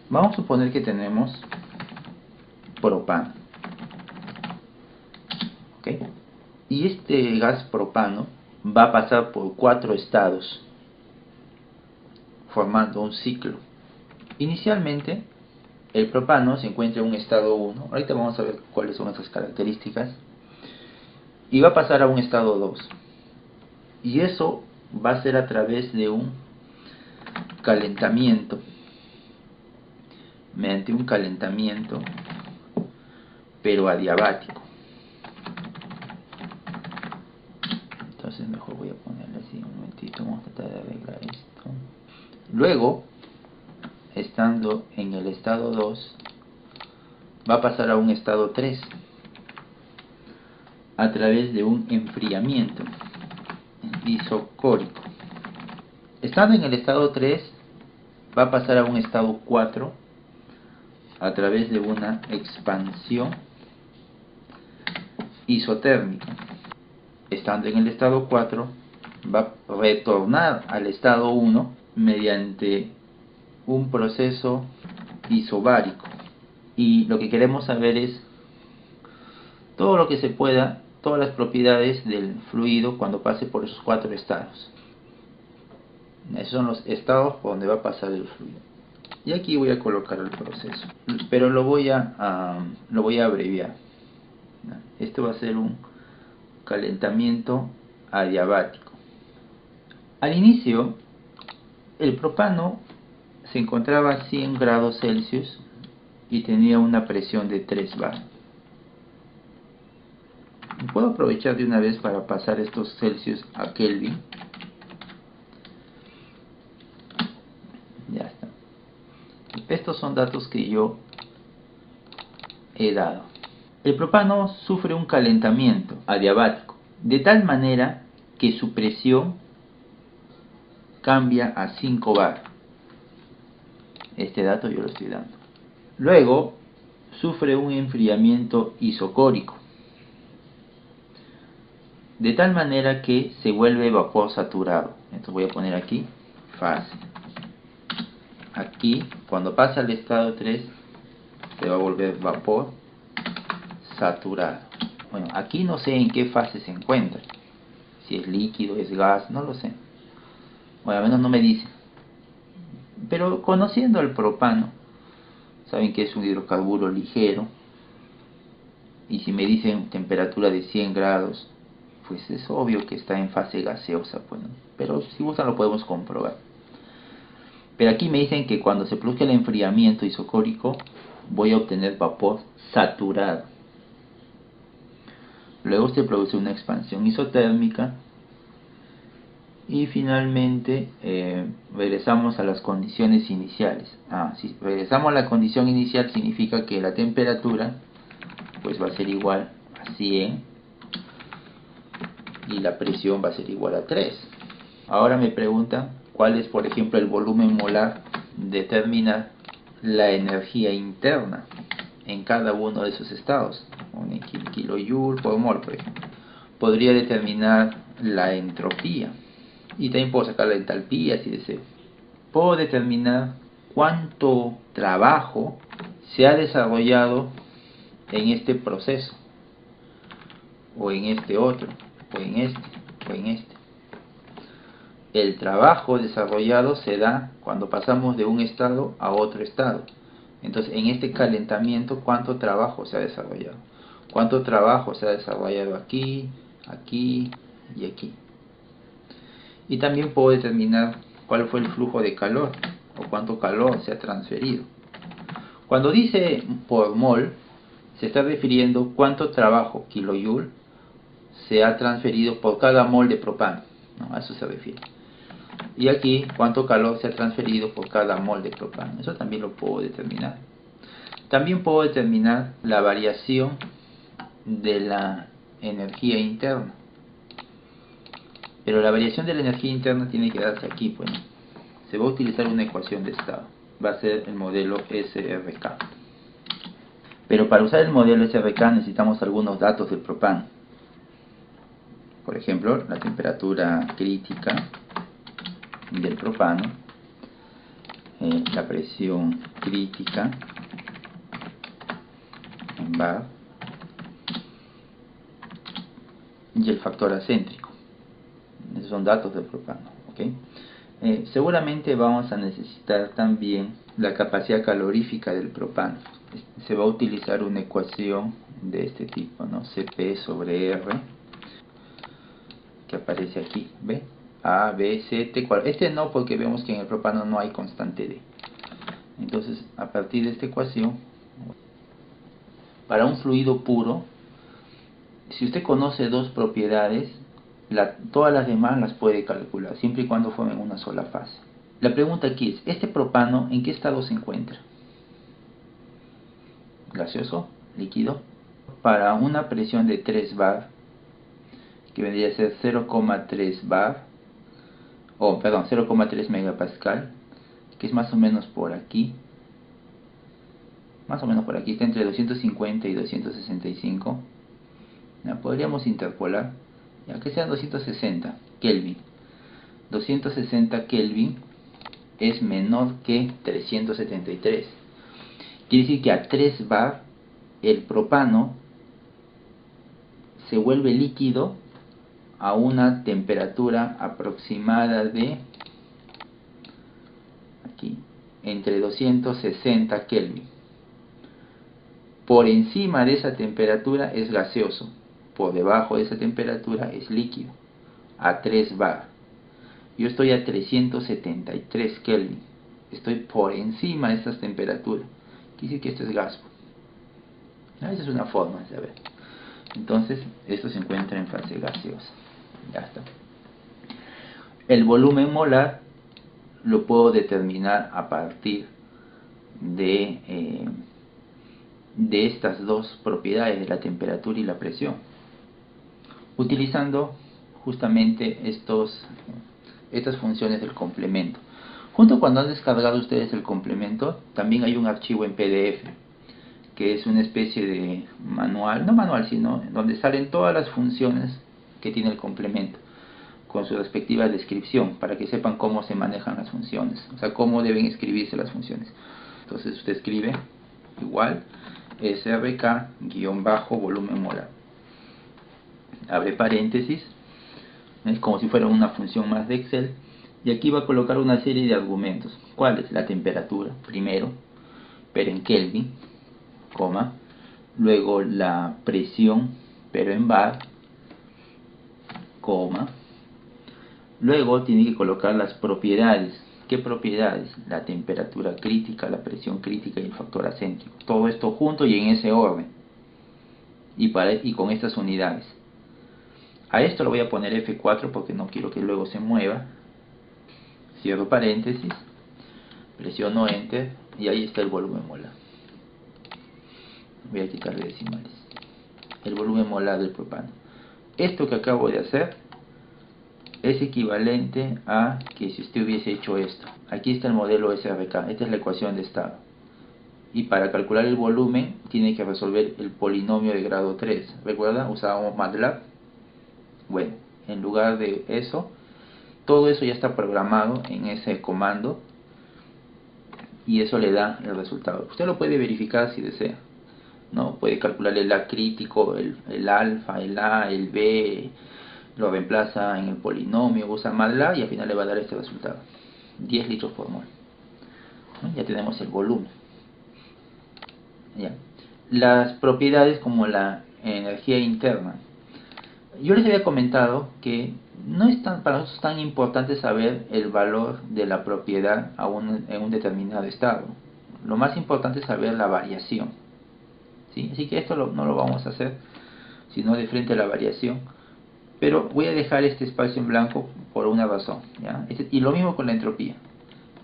Vamos a suponer que tenemos propano, ¿ok? Y este gas propano va a pasar por 4 estados, formando un ciclo. Inicialmente, el propano se encuentra en un estado 1. Ahorita vamos a ver cuáles son esas características. Y va a pasar a un estado 2. Y eso va a ser a través de un calentamiento. Mediante un calentamiento, pero adiabático. Entonces mejor voy a ponerle así un momentito. Vamos a tratar de arreglar esto. Luego, estando en el estado 2, va a pasar a un estado 3 a través de un enfriamiento isocórico. Estando en el estado 3, va a pasar a un estado 4 a través de una expansión isotérmica. Estando en el estado 4, va a retornar al estado 1 mediante un proceso isobárico. Y lo que queremos saber es todo lo que se pueda, todas las propiedades del fluido cuando pase por esos 4 estados. Esos son los estados por donde va a pasar el fluido. Y aquí voy a colocar el proceso, pero lo voy a abreviar. Este va a ser un calentamiento adiabático. Al inicio, el propano se encontraba a 100 grados Celsius y tenía una presión de 3 bar. Puedo aprovechar de una vez para pasar estos Celsius a Kelvin. Ya está. Estos son datos que yo he dado. El propano sufre un calentamiento adiabático, de tal manera que su presión cambia a 5 bar. Este dato yo lo estoy dando. Luego, sufre un enfriamiento isocórico, de tal manera que se vuelve vapor saturado. Entonces voy a poner aquí fase. Aquí, cuando pasa al estado 3, se va a volver vapor saturado. Bueno, aquí no sé en qué fase se encuentra. Si es líquido, es gas, no lo sé. Bueno, al menos no me dice. Pero conociendo el propano, saben que es un hidrocarburo ligero. Y si me dicen temperatura de 100 grados, pues es obvio que está en fase gaseosa. Pues, ¿no? Pero si gustan lo podemos comprobar. Pero aquí me dicen que cuando se produzca el enfriamiento isocórico, voy a obtener vapor saturado. Luego se produce una expansión isotérmica. Y finalmente regresamos a las condiciones iniciales. Si regresamos a la condición inicial, significa que la temperatura pues va a ser igual a 100 y la presión va a ser igual a 3. Ahora me preguntan cuál es, por ejemplo, el volumen molar. Determina la energía interna en cada uno de esos estados, un kilojoule por mol, por ejemplo. Podría determinar la entropía y también puedo sacar la entalpía si deseo. Puedo determinar cuánto trabajo se ha desarrollado en este proceso, o en este otro, o en este, o en este. El trabajo desarrollado se da cuando pasamos de un estado a otro estado. Entonces, en este calentamiento, ¿cuánto trabajo se ha desarrollado? ¿Cuánto trabajo se ha desarrollado aquí, aquí y aquí? Y también puedo determinar cuál fue el flujo de calor o cuánto calor se ha transferido. Cuando dice por mol, se está refiriendo cuánto trabajo, kilojoule, se ha transferido por cada mol de propano, ¿no? A eso se refiere. Y aquí cuánto calor se ha transferido por cada mol de propano. Eso también lo puedo determinar. También puedo determinar la variación de la energía interna. Pero la variación de la energía interna tiene que darse aquí, pues. Se va a utilizar una ecuación de estado. Va a ser el modelo SRK. Pero para usar el modelo SRK necesitamos algunos datos del propano. Por ejemplo, la temperatura crítica del propano, la presión crítica en bar y el factor acéntrico. Esos son datos del propano, ¿okay? Seguramente vamos a necesitar también la capacidad calorífica del propano. Se va a utilizar una ecuación de este tipo, ¿no? Cp sobre R, que aparece aquí, ¿ve? A, B, C, T, este no, porque vemos que en el propano no hay constante D. Entonces, a partir de esta ecuación, para un fluido puro, si usted conoce dos propiedades, todas las demás las puede calcular, siempre y cuando formen una sola fase. La pregunta aquí es, ¿este propano en qué estado se encuentra? ¿Gaseoso? ¿Líquido? Para una presión de 3 bar, que vendría a ser 0,3 bar, o perdón, 0,3 megapascal, que es más o menos por aquí, está entre 250 y 265, ¿ya? Podríamos interpolar, ya que sean 260 Kelvin. 260 Kelvin es menor que 373. Quiere decir que a 3 bar el propano se vuelve líquido a una temperatura aproximada de aquí, entre 260 Kelvin. Por encima de esa temperatura es gaseoso, por debajo de esa temperatura es líquido, a 3 bar. Yo estoy a 373 Kelvin, estoy por encima de estas temperaturas. Quiere decir que esto es gas. Esa es una forma de saber. Entonces, esto se encuentra en fase gaseosa. Ya está. El volumen molar lo puedo determinar a partir de estas dos propiedades, de la temperatura y la presión, utilizando justamente estas funciones del complemento. Junto cuando han descargado ustedes el complemento, también hay un archivo en PDF, que es una especie de manual, no manual, sino donde salen todas las funciones que tiene el complemento, con su respectiva descripción, para que sepan cómo se manejan las funciones, o sea, cómo deben escribirse las funciones. Entonces usted escribe igual SRK-volumen molar, abre paréntesis, es como si fuera una función más de Excel, y aquí va a colocar una serie de argumentos. ¿Cuál es? La temperatura, primero, pero en Kelvin, coma, luego la presión, pero en bar, coma, luego tiene que colocar las propiedades. ¿Qué propiedades? La temperatura crítica, la presión crítica y el factor acéntrico. Todo esto junto y en ese orden, y con estas unidades. A esto lo voy a poner F4 porque no quiero que luego se mueva. Cierro paréntesis, presiono Enter y ahí está el volumen molar. Voy a quitarle decimales. El volumen molar del propano. Esto que acabo de hacer es equivalente a que si usted hubiese hecho esto. Aquí está el modelo SRK, esta es la ecuación de estado. Y para calcular el volumen tiene que resolver el polinomio de grado 3. ¿Recuerda? Usábamos MATLAB. Bueno, en lugar de eso, todo eso ya está programado en ese comando y eso le da el resultado. Usted lo puede verificar si desea, ¿no? Puede calcular el A crítico, el alfa, el A, el B, lo reemplaza en el polinomio, usa MATLAB y al final le va a dar este resultado, 10 litros por mol, ¿no? Ya tenemos el volumen. Ya. Las propiedades como la energía interna. Yo les había comentado que no es para nosotros tan importante saber el valor de la propiedad en un determinado estado. Lo más importante es saber la variación, ¿sí? Así que esto no lo vamos a hacer, sino de frente a la variación. Pero voy a dejar este espacio en blanco por una razón, ¿ya? Y lo mismo con la entropía.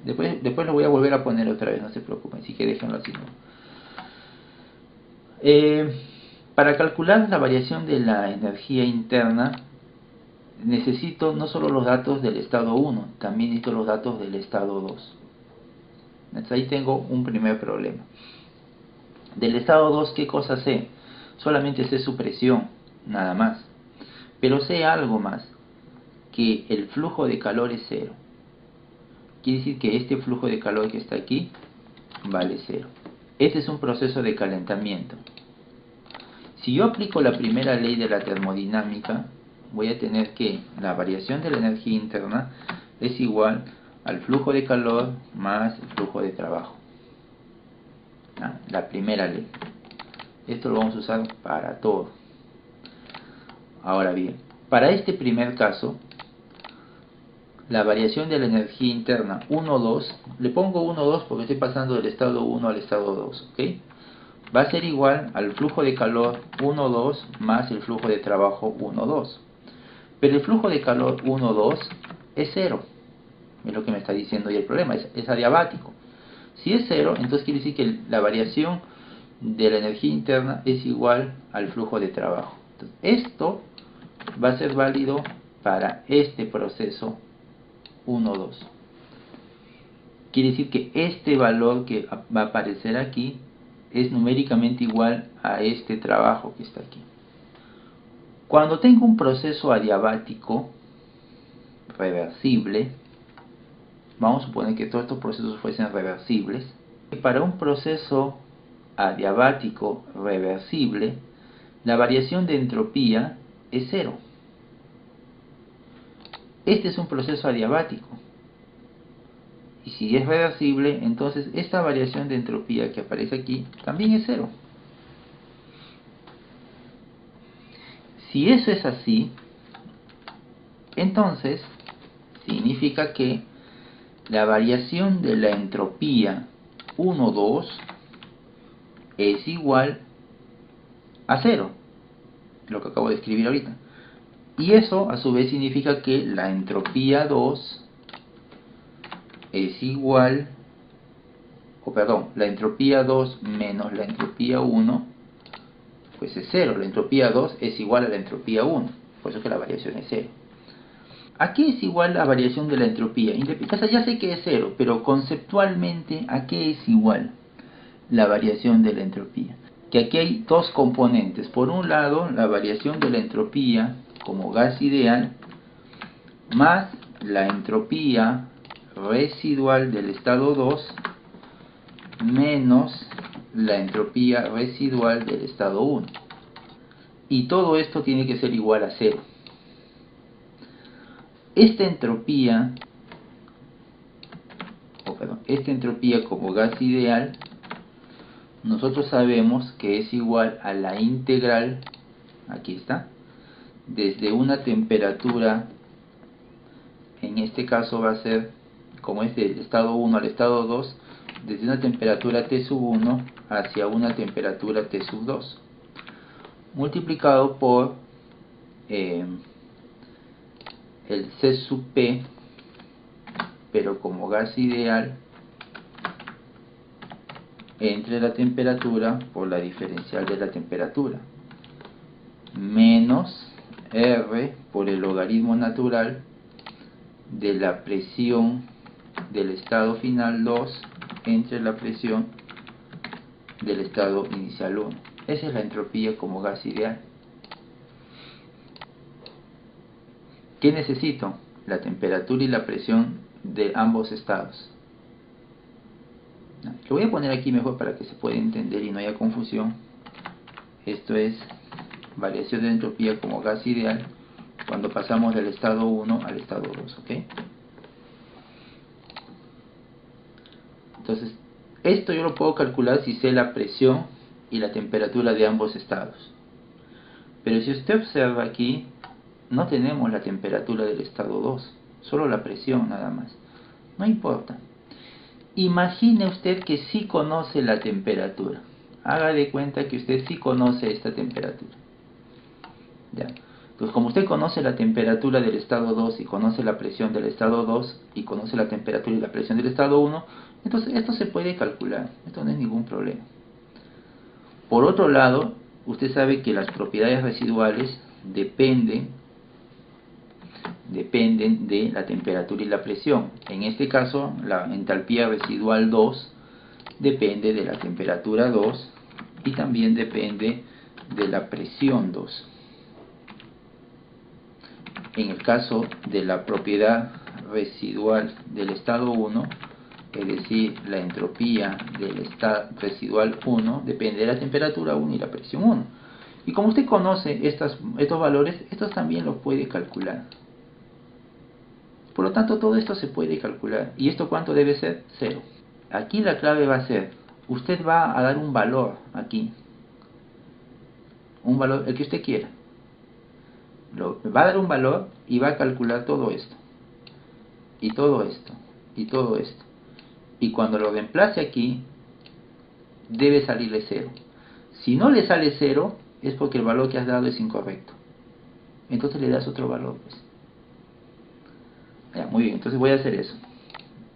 Después lo voy a volver a poner otra vez, no se preocupen, así que déjenlo así, ¿no? Para calcular la variación de la energía interna necesito no solo los datos del estado 1, también necesito los datos del estado 2. Entonces ahí tengo un primer problema. Del estado 2, ¿qué cosa sé? Solamente sé su presión, nada más. Pero sé algo más, que el flujo de calor es cero. quiere decir que este flujo de calor que está aquí vale 0. Este es un proceso de calentamiento. Si yo aplico la primera ley de la termodinámica, voy a tener que la variación de la energía interna es igual al flujo de calor más el flujo de trabajo. La primera ley. Esto lo vamos a usar para todo. Ahora bien, para este primer caso, la variación de la energía interna 1, 2, le pongo 1, 2 porque estoy pasando del estado 1 al estado 2, ¿ok? Va a ser igual al flujo de calor 1, 2 más el flujo de trabajo 1, 2. Pero el flujo de calor 1, 2 es 0. Es lo que me está diciendo y el problema, es adiabático. Si es 0, entonces quiere decir que la variación de la energía interna es igual al flujo de trabajo. Entonces, esto va a ser válido para este proceso 1, 2. Quiere decir que este valor que va a aparecer aquí es numéricamente igual a este trabajo que está aquí. Cuando tengo un proceso adiabático reversible, vamos a suponer que todos estos procesos fuesen reversibles, para un proceso adiabático reversible, la variación de entropía es 0. Este es un proceso adiabático. Y si es reversible, entonces esta variación de entropía que aparece aquí también es 0. Si eso es así, entonces significa que la variación de la entropía 1, 2 es igual a 0, lo que acabo de escribir ahorita. Y eso a su vez significa que la entropía 2 es igual, la entropía 2 menos la entropía 1, pues es 0. La entropía 2 es igual a la entropía 1, por eso que la variación es 0. ¿A qué es igual la variación de la entropía? Ya sé que es 0, pero conceptualmente, ¿a qué es igual la variación de la entropía? Que aquí hay dos componentes. Por un lado, la variación de la entropía como gas ideal, más la entropía residual del estado 2, menos la entropía residual del estado 1. Y todo esto tiene que ser igual a 0. Esta entropía como gas ideal, nosotros sabemos que es igual a la integral, aquí está, desde una temperatura, en este caso va a ser, como es del estado 1 al estado 2, desde una temperatura T sub 1 hacia una temperatura T sub 2, multiplicado por el C sub P, pero como gas ideal, entre la temperatura por la diferencial de la temperatura, menos R por el logaritmo natural de la presión del estado final 2 entre la presión del estado inicial 1. Esa es la entropía como gas ideal. ¿Qué necesito? La temperatura y la presión de ambos estados. Lo voy a poner aquí mejor para que se pueda entender y no haya confusión. Esto es variación de entropía como gas ideal cuando pasamos del estado 1 al estado 2, ¿ok? Entonces, esto yo lo puedo calcular si sé la presión y la temperatura de ambos estados. Pero si usted observa aquí, no tenemos la temperatura del estado 2, solo la presión nada más. No importa. Imagine usted que sí conoce la temperatura. Haga de cuenta que usted sí conoce esta temperatura. ¿Ya? Entonces, como usted conoce la temperatura del estado 2 y conoce la presión del estado 2 y conoce la temperatura y la presión del estado 1, entonces esto se puede calcular. Esto no es ningún problema. Por otro lado, usted sabe que las propiedades residuales dependen de la temperatura y la presión. En este caso, la entalpía residual 2 depende de la temperatura 2 y también depende de la presión 2. En el caso de la propiedad residual del estado 1, es decir, la entropía del estado residual 1, depende de la temperatura 1 y la presión 1. Y como usted conoce estos valores, estos también los puede calcular. Por lo tanto, todo esto se puede calcular. ¿Y esto cuánto debe ser? 0. Aquí la clave va a ser, usted va a dar un valor aquí. Un valor, el que usted quiera. Va a dar un valor y va a calcular todo esto. Y todo esto. Y todo esto. Y cuando lo reemplace aquí, debe salirle 0. Si no le sale 0, es porque el valor que has dado es incorrecto. Entonces le das otro valor, pues. Ya, muy bien, entonces voy a hacer eso.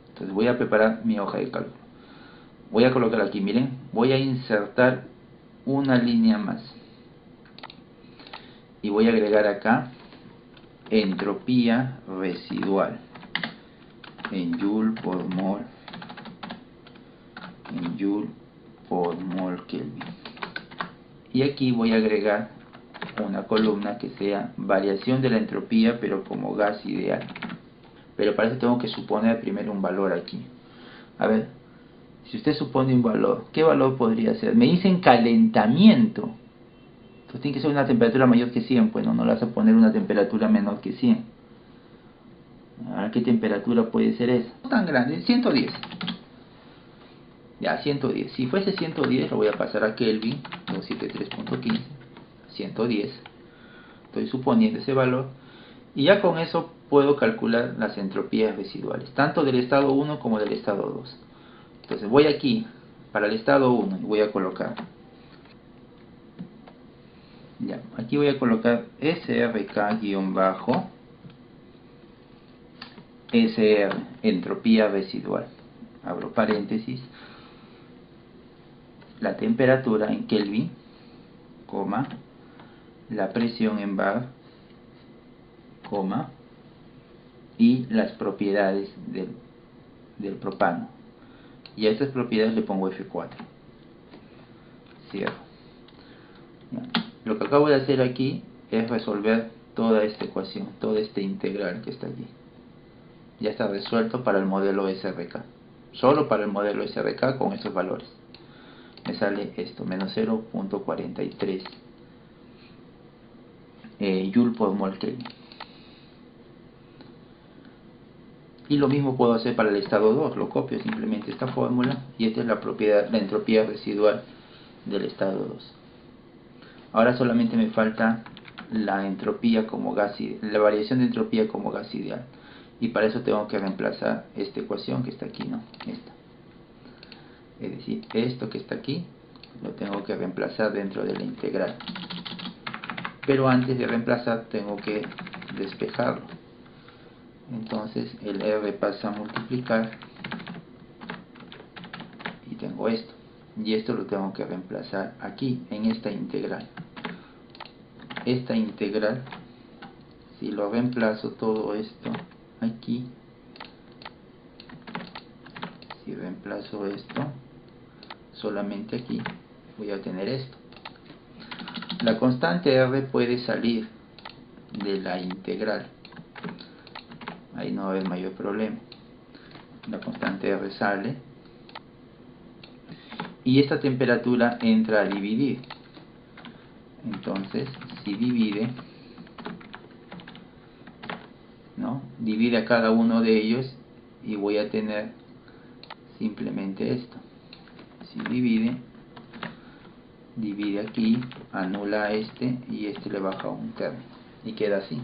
Entonces voy a preparar mi hoja de cálculo. Voy a colocar aquí, miren, voy a insertar una línea más. Y voy a agregar acá entropía residual en Joule por mol. En Joule por mol Kelvin. Y aquí voy a agregar una columna que sea variación de la entropía, pero como gas ideal. Pero para eso tengo que suponer primero un valor aquí. A ver, si usted supone un valor, ¿qué valor podría ser? Me dicen calentamiento. Entonces tiene que ser una temperatura mayor que 100, pues no le vas a poner una temperatura menor que 100. ¿A qué temperatura puede ser esa? No tan grande, 110. Ya, 110. Si fuese 110, lo voy a pasar a Kelvin, 273.15, 110. Estoy suponiendo ese valor. Y ya con eso puedo calcular las entropías residuales, tanto del estado 1 como del estado 2. Entonces voy aquí, para el estado 1, y voy a colocar. Ya, aquí voy a colocar SRK-SR, entropía residual. Abro paréntesis. La temperatura en Kelvin, coma, la presión en bar, coma, y las propiedades del propano. Y a estas propiedades le pongo F4. Cierro. Ya. Lo que acabo de hacer aquí es resolver toda esta ecuación, toda esta integral que está aquí. Ya está resuelto para el modelo SRK. Solo para el modelo SRK con estos valores. Me sale esto, menos 0.43 Joule por mol Kelvin. Y lo mismo puedo hacer para el estado 2, lo copio simplemente esta fórmula y esta es la propiedad, la entropía residual del estado 2. Ahora solamente me falta la entropía como gas, la variación de entropía como gas ideal. Y para eso tengo que reemplazar esta ecuación que está aquí, ¿no? Esta. Es decir, esto que está aquí lo tengo que reemplazar dentro de la integral. Pero antes de reemplazar tengo que despejarlo. Entonces el R pasa a multiplicar y tengo esto. Y esto lo tengo que reemplazar aquí, en esta integral. Esta integral, si lo reemplazo todo esto aquí, si reemplazo esto solamente aquí, voy a tener esto. La constante R puede salir de la integral. Ahí no va a haber mayor problema. La constante R sale. Y esta temperatura entra a dividir. Entonces, si divide, ¿no? Divide a cada uno de ellos y voy a tener simplemente esto. Si divide aquí, anula este y este le baja un término y queda así.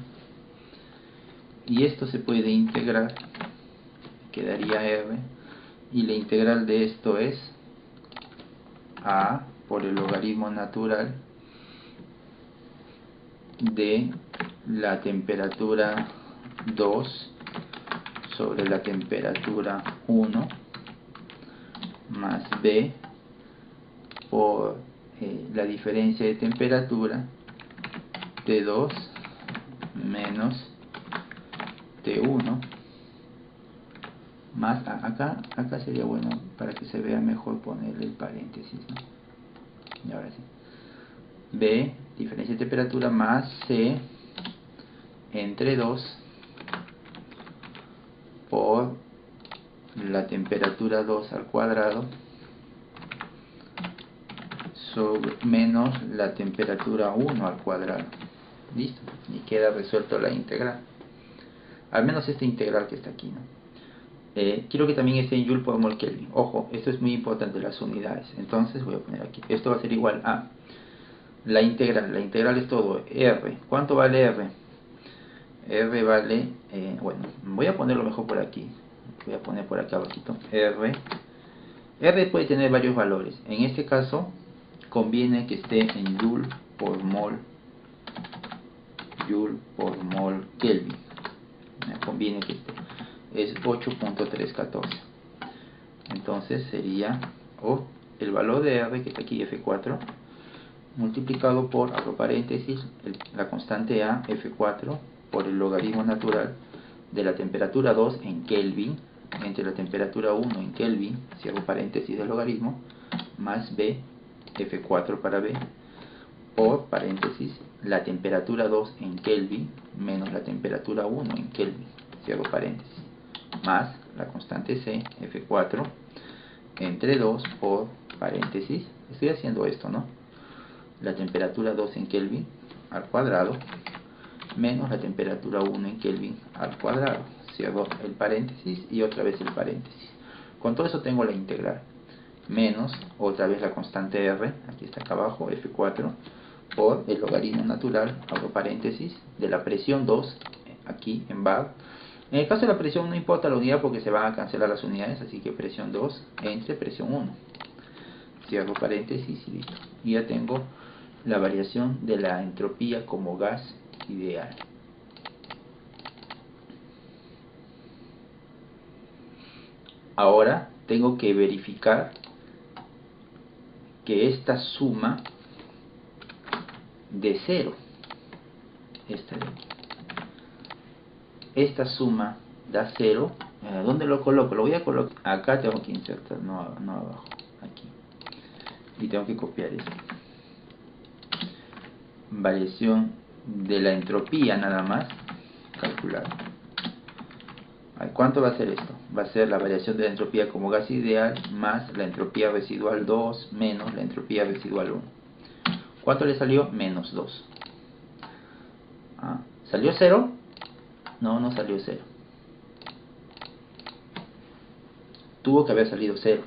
Y esto se puede integrar, quedaría R, y la integral de esto es A por el logaritmo natural de la temperatura 2 sobre la temperatura 1 más B por la diferencia de temperatura T2 menos T1 más acá sería bueno para que se vea mejor ponerle el paréntesis, ¿no? Y ahora sí, B, diferencia de temperatura, más C entre 2 por la temperatura 2 al cuadrado sobre menos la temperatura 1 al cuadrado. Listo, y queda resuelto la integral, al menos esta integral que está aquí, ¿no? Quiero que también esté en Joule por mol Kelvin. Ojo, esto es muy importante, las unidades. Entonces voy a poner aquí, esto va a ser igual a la integral es todo R. ¿Cuánto vale R? R vale, bueno, voy a ponerlo mejor por aquí, voy a poner por acá abajito, R puede tener varios valores. En este caso conviene que esté en Joule por mol Kelvin. Conviene que esté, es 8.314. entonces sería el valor de R, que está aquí, F4, multiplicado por, abro paréntesis, la constante A, F4, por el logaritmo natural de la temperatura 2 en Kelvin entre la temperatura 1 en Kelvin, cierro paréntesis del logaritmo, más B, F4 para B, por paréntesis la temperatura 2 en Kelvin menos la temperatura 1 en Kelvin, cierro paréntesis, más la constante C, F4, entre 2 por paréntesis, estoy haciendo esto, ¿no? La temperatura 2 en Kelvin al cuadrado menos la temperatura 1 en Kelvin al cuadrado, cierro el paréntesis y otra vez el paréntesis. Con todo eso tengo la integral, menos otra vez la constante R, aquí está acá abajo, F4, por el logaritmo natural, abro paréntesis, de la presión 2, aquí en bar. En el caso de la presión no importa la unidad porque se van a cancelar las unidades, así que presión 2 entre presión 1. Cierro paréntesis y listo. Y ya tengo la variación de la entropía como gas ideal. Ahora tengo que verificar que esta suma de 0, esta suma da 0. ¿Dónde lo coloco? Lo voy a colocar acá, tengo que insertar, no abajo, aquí, y tengo que copiar eso. Variación de la entropía nada más, calcular. ¿Cuánto va a ser esto? Va a ser la variación de la entropía como gas ideal más la entropía residual 2 menos la entropía residual 1. ¿Cuánto le salió? Menos 2. ¿Salió 0? No salió 0. Tuvo que haber salido 0,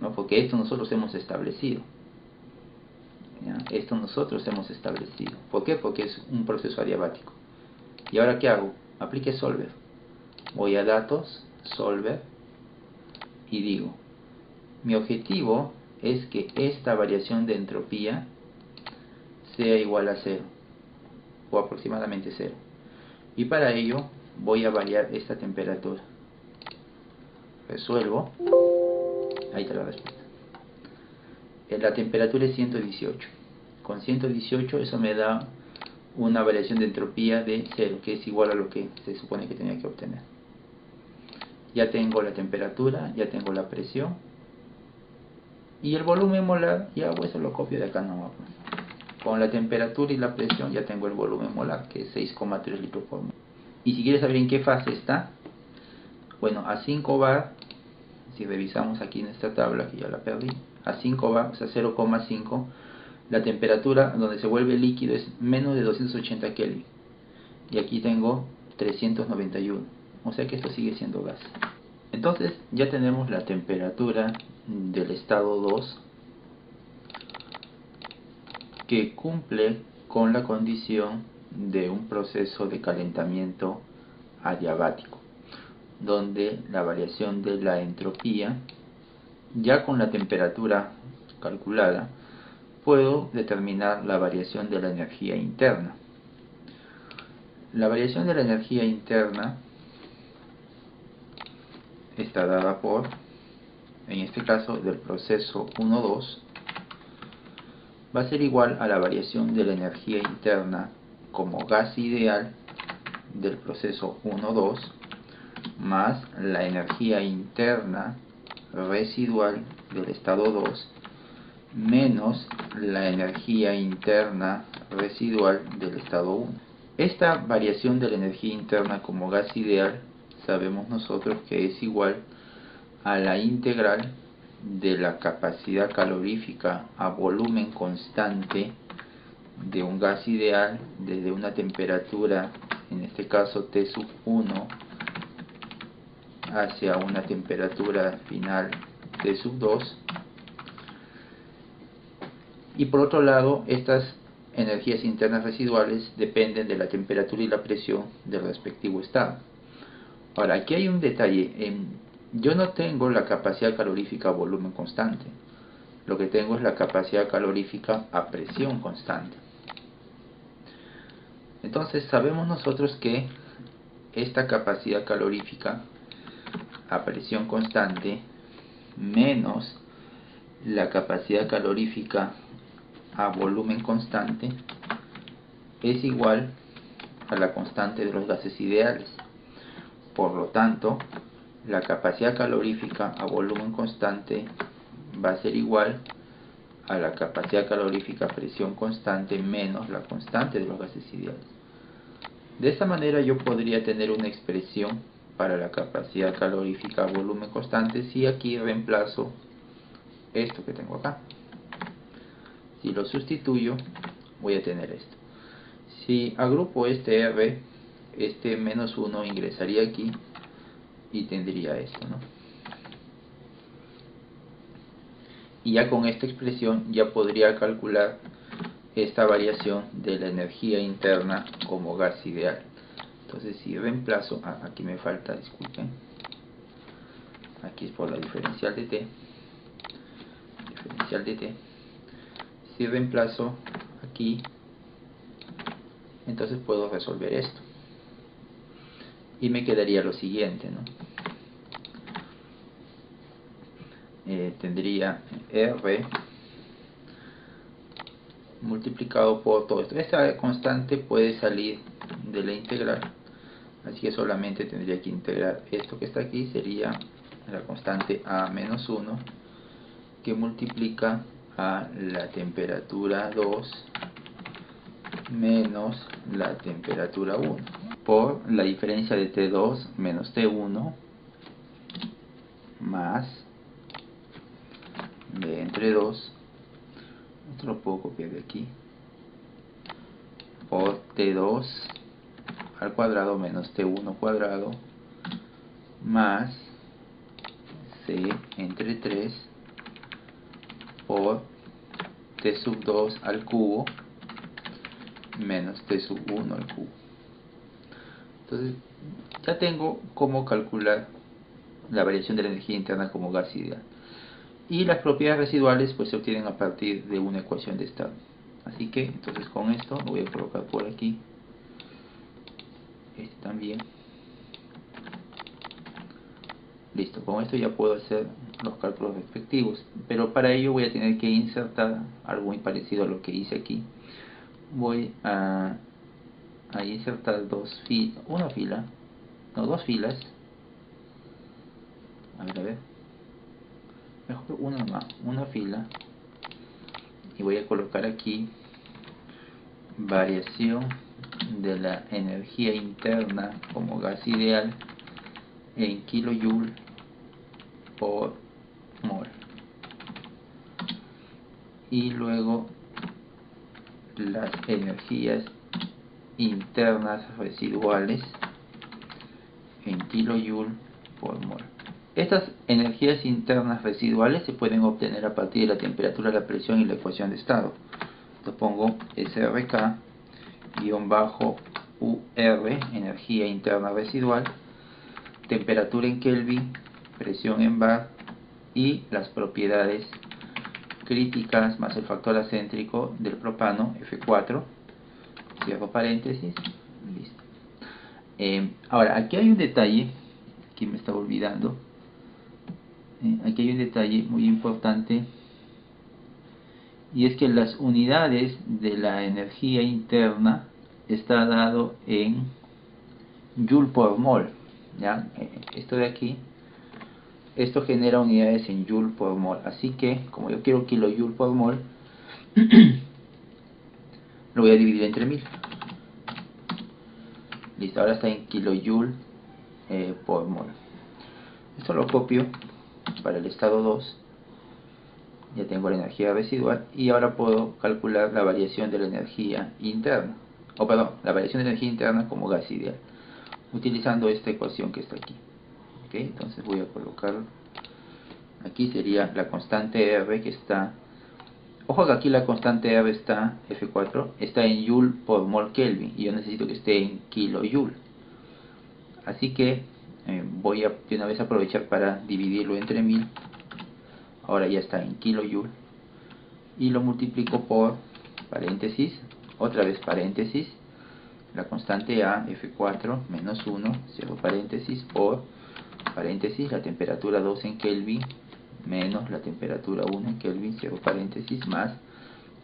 ¿no? Porque esto nosotros hemos establecido. ¿Ya? Esto nosotros hemos establecido. ¿Por qué? Porque es un proceso adiabático. ¿Y ahora qué hago? Aplique solver. Voy a datos, solver, y digo, mi objetivo es que esta variación de entropía sea igual a 0, o aproximadamente 0. Y para ello voy a variar esta temperatura. Resuelvo. Ahí está la respuesta. La temperatura es 118. Con 118 eso me da una variación de entropía de 0, que es igual a lo que se supone que tenía que obtener. Ya tengo la temperatura, ya tengo la presión, y el volumen molar, ya eso lo copio de acá nomás. Con la temperatura y la presión ya tengo el volumen molar, que es 6,3 litros por mol. Y si quieres saber en qué fase está, bueno, a 5 bar, si revisamos aquí en esta tabla, que ya la perdí, a 5 bar, o sea 0,5, la temperatura donde se vuelve líquido es menos de 280 Kelvin. Y aquí tengo 391. O sea que esto sigue siendo gas. Entonces ya tenemos la temperatura del estado 2 que cumple con la condición de un proceso de calentamiento adiabático, donde la variación de la entropía, ya con la temperatura calculada, puedo determinar la variación de la energía interna. La variación de la energía interna está dada por, en este caso del proceso 1,2, va a ser igual a la variación de la energía interna como gas ideal del proceso 1,2 más la energía interna residual del estado 2 menos la energía interna residual del estado 1. Esta variación de la energía interna como gas ideal sabemos nosotros que es igual a la integral de la capacidad calorífica a volumen constante de un gas ideal desde una temperatura, en este caso T sub 1, hacia una temperatura final T sub 2. Y por otro lado, estas energías internas residuales dependen de la temperatura y la presión del respectivo estado. Ahora, aquí hay un detalle. Yo no tengo la capacidad calorífica a volumen constante. Lo que tengo es la capacidad calorífica a presión constante. Entonces, sabemos nosotros que esta capacidad calorífica a presión constante menos la capacidad calorífica a volumen constante es igual a la constante de los gases ideales. Por lo tanto, la capacidad calorífica a volumen constante va a ser igual a la capacidad calorífica a presión constante menos la constante de los gases ideales. De esta manera yo podría tener una expresión para la capacidad calorífica a volumen constante si aquí reemplazo esto que tengo acá. Si lo sustituyo, voy a tener esto. Si agrupo este R, este menos 1 ingresaría aquí y tendría esto, ¿no? Y ya con esta expresión ya podría calcular esta variación de la energía interna como gas ideal. Entonces si reemplazo, aquí me falta, disculpen, aquí es por la diferencial de T, si reemplazo aquí, entonces puedo resolver esto y me quedaría lo siguiente, ¿no? Tendría R multiplicado por todo esto. Esta constante puede salir de la integral, así que solamente tendría que integrar esto que está aquí, sería la constante A menos 1 que multiplica a la temperatura 2 menos la temperatura 1 por la diferencia de T2 menos T1 más B entre 2, esto lo puedo copiar de aquí, por T2 al cuadrado menos T1 cuadrado más C entre 3 por T sub 2 al cubo menos T sub 1 al cubo. Entonces ya tengo cómo calcular la variación de la energía interna como gas ideal. Y las propiedades residuales pues se obtienen a partir de una ecuación de estado. Así que entonces con esto lo voy a colocar por aquí, este también. Listo, con esto ya puedo hacer los cálculos respectivos, pero para ello voy a tener que insertar algo muy parecido a lo que hice aquí. Voy a insertar dos filas, a ver, mejor una fila, y voy a colocar aquí variación de la energía interna como gas ideal en kilojoule por mol, y luego las energías internas residuales en kilojoule por mol. Estas energías internas residuales se pueden obtener a partir de la temperatura, la presión y la ecuación de estado. Entonces pongo SRK UR, energía interna residual, temperatura en Kelvin, presión en bar y las propiedades críticas más el factor acéntrico del propano F4, cierro paréntesis, listo. Ahora aquí hay un detalle que me estaba olvidando. Aquí hay un detalle muy importante, y es que las unidades de la energía interna está dado en joule por mol, ¿ya? Esto de aquí, esto genera unidades en joule por mol, así que como yo quiero kilojoule por mol, lo voy a dividir entre 1000. Listo, ahora está en kilojoule por mol. Esto lo copio para el estado 2. Ya tengo la energía residual y ahora puedo calcular la variación de la energía interna, o perdón, la variación de energía interna como gas ideal, utilizando esta ecuación que está aquí. ¿Ok? Entonces voy a colocar aquí, sería la constante R que está, ojo que aquí la constante R está, F4, está en joule por mol Kelvin y yo necesito que esté en kilojoule. Así que voy a de una vez aprovechar para dividirlo entre 1000. Ahora ya está en kilojoule y lo multiplico por paréntesis, otra vez paréntesis, la constante A, F4 menos 1, cierro paréntesis, por paréntesis, la temperatura 2 en Kelvin menos la temperatura 1 en Kelvin, cierro paréntesis, más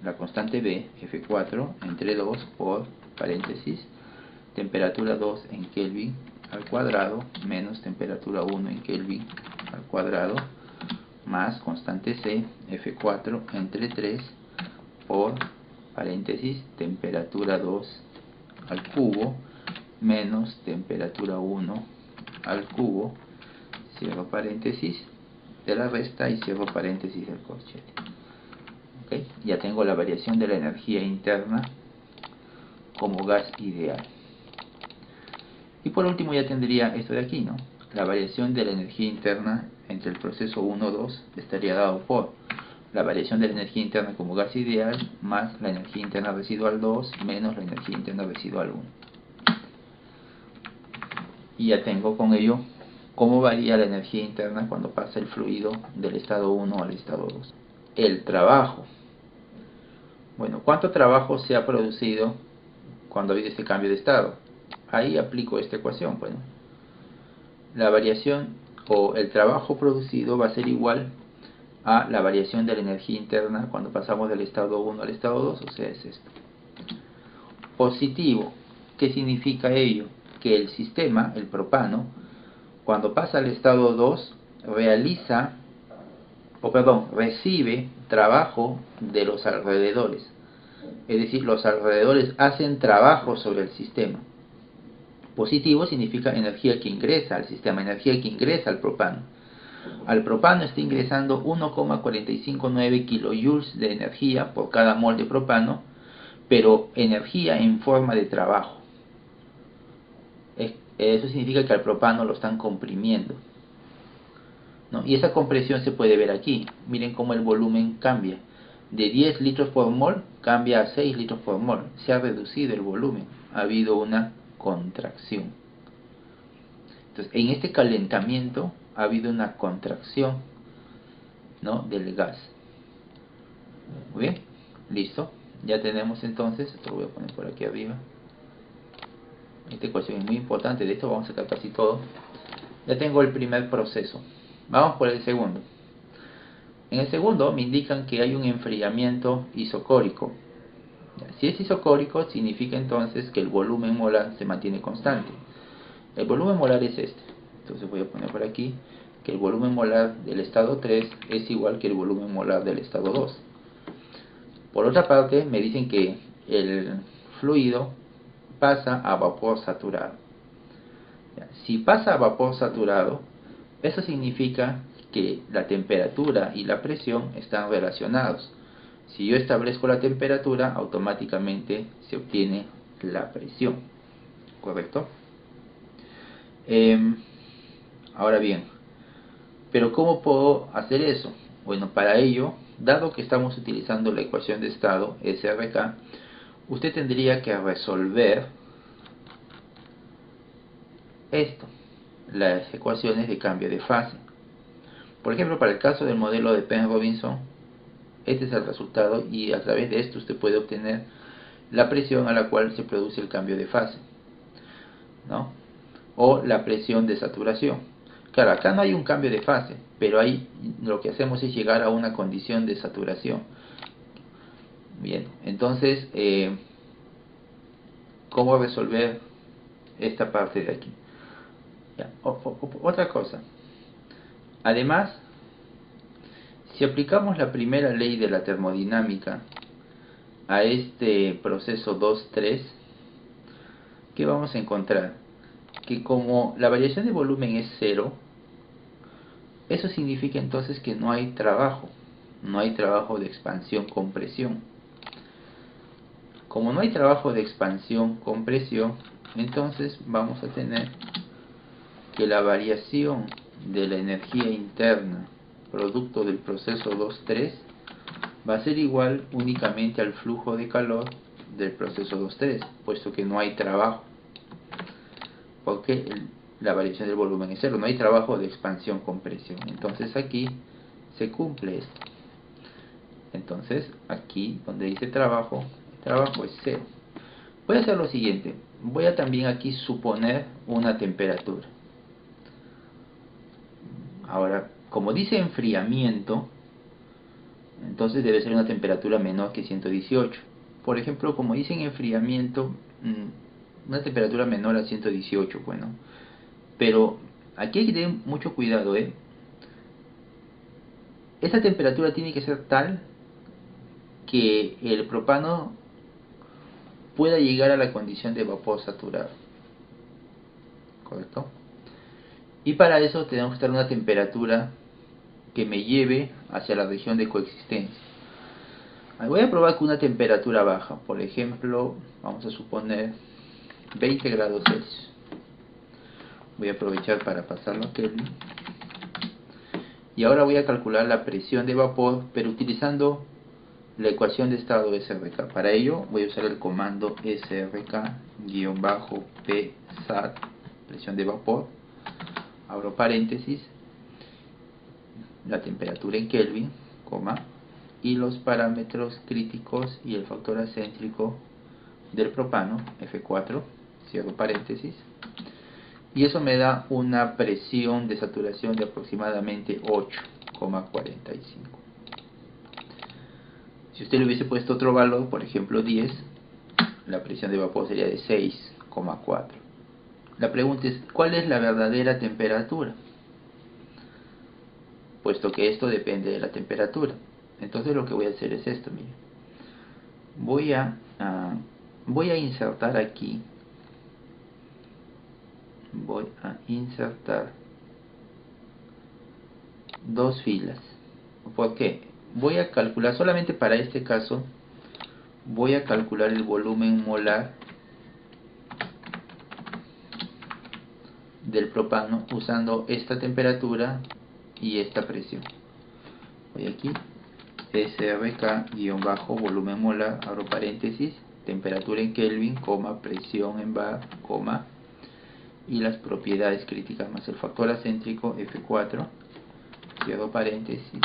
la constante B, F4 entre 2 por paréntesis, temperatura 2 en Kelvin al cuadrado menos temperatura 1 en Kelvin al cuadrado, más constante C, F4 entre 3 por paréntesis, temperatura 2 al cubo menos temperatura 1 al cubo, cierro paréntesis de la resta y cierro paréntesis del corchete. ¿Okay? Ya tengo la variación de la energía interna como gas ideal. Y por último ya tendría esto de aquí, ¿no? La variación de la energía interna entre el proceso 1-2 estaría dado por la variación de la energía interna como gas ideal más la energía interna residual 2 menos la energía interna residual 1. Y ya tengo con ello cómo varía la energía interna cuando pasa el fluido del estado 1 al estado 2. El trabajo. Bueno, ¿cuánto trabajo se ha producido cuando ha habido este cambio de estado? Ahí aplico esta ecuación. Bueno, la variación o el trabajo producido va a ser igual a la variación de la energía interna cuando pasamos del estado 1 al estado 2, o sea, es esto. Positivo, ¿qué significa ello? Que el sistema, el propano, cuando pasa al estado 2, recibe trabajo de los alrededores. Es decir, los alrededores hacen trabajo sobre el sistema. Positivo significa energía que ingresa al sistema, energía que ingresa al propano. Al propano está ingresando 1,459 kilojoules de energía por cada mol de propano, pero energía en forma de trabajo. Eso significa que al propano lo están comprimiendo, ¿no? Y esa compresión se puede ver aquí. Miren cómo el volumen cambia. De 10 litros por mol cambia a 6 litros por mol. Se ha reducido el volumen. Ha habido una contracción. Entonces, en este calentamiento ha habido una contracción, ¿no?, del gas. Muy bien, listo. Ya tenemos entonces, esto lo voy a poner por aquí arriba. Esta ecuación es muy importante, de esto vamos a sacar casi todo. Ya tengo el primer proceso. Vamos por el segundo. En el segundo me indican que hay un enfriamiento isocórico. Si es isocórico, significa entonces que el volumen molar se mantiene constante. El volumen molar es este. Entonces voy a poner por aquí que el volumen molar del estado 3 es igual que el volumen molar del estado 2. Por otra parte, me dicen que el fluido pasa a vapor saturado. Si pasa a vapor saturado, eso significa que la temperatura y la presión están relacionados. Si yo establezco la temperatura, automáticamente se obtiene la presión. ¿Correcto? Ahora bien, ¿pero cómo puedo hacer eso? Bueno, para ello, dado que estamos utilizando la ecuación de estado, SRK, usted tendría que resolver esto, las ecuaciones de cambio de fase. Por ejemplo, para el caso del modelo de Penn-Robinson, este es el resultado y a través de esto usted puede obtener la presión a la cual se produce el cambio de fase, ¿no?, o la presión de saturación. Claro, acá no hay un cambio de fase, pero ahí lo que hacemos es llegar a una condición de saturación. Bien, entonces, ¿cómo resolver esta parte de aquí? Ya, otra cosa. Además, si aplicamos la primera ley de la termodinámica a este proceso 2-3, ¿qué vamos a encontrar? Que como la variación de volumen es cero, eso significa entonces que no hay trabajo. No hay trabajo de expansión-compresión. Como no hay trabajo de expansión-compresión, entonces vamos a tener que la variación de la energía interna producto del proceso 2-3 va a ser igual únicamente al flujo de calor del proceso 2-3, puesto que no hay trabajo, porque la variación del volumen es cero, no hay trabajo de expansión-compresión. Entonces aquí se cumple esto. Entonces aquí donde dice trabajo, el trabajo es cero. Voy a hacer lo siguiente, voy a también aquí suponer una temperatura. Ahora, como dice enfriamiento, entonces debe ser una temperatura menor que 118. Por ejemplo, como dicen enfriamiento, una temperatura menor a 118, bueno. Pero aquí hay que tener mucho cuidado, Esta temperatura tiene que ser tal que el propano pueda llegar a la condición de vapor saturado. ¿Correcto? Y para eso tenemos que estar en una temperatura que me lleve hacia la región de coexistencia. Voy a probar con una temperatura baja, por ejemplo, vamos a suponer 20 grados Celsius. Voy a aprovechar para pasarlo a Kelvin. Y ahora voy a calcular la presión de vapor, pero utilizando la ecuación de estado SRK. Para ello voy a usar el comando SRK-PSAT, presión de vapor, abro paréntesis, la temperatura en Kelvin, coma, y los parámetros críticos y el factor acéntrico del propano, F4, cierro paréntesis, y eso me da una presión de saturación de aproximadamente 8,45. Si usted le hubiese puesto otro valor, por ejemplo 10, la presión de vapor sería de 6,4. La pregunta es, ¿cuál es la verdadera temperatura? Puesto que esto depende de la temperatura. Entonces lo que voy a hacer es esto, mire. Voy a insertar aquí, voy a insertar dos filas. ¿Por qué? Voy a calcular, solamente para este caso, voy a calcular el volumen molar del propano usando esta temperatura y esta presión. Voy aquí, SRK-volumen molar, abro paréntesis, temperatura en Kelvin, coma, presión en bar, coma, y las propiedades críticas más el factor acéntrico F4, cierro paréntesis.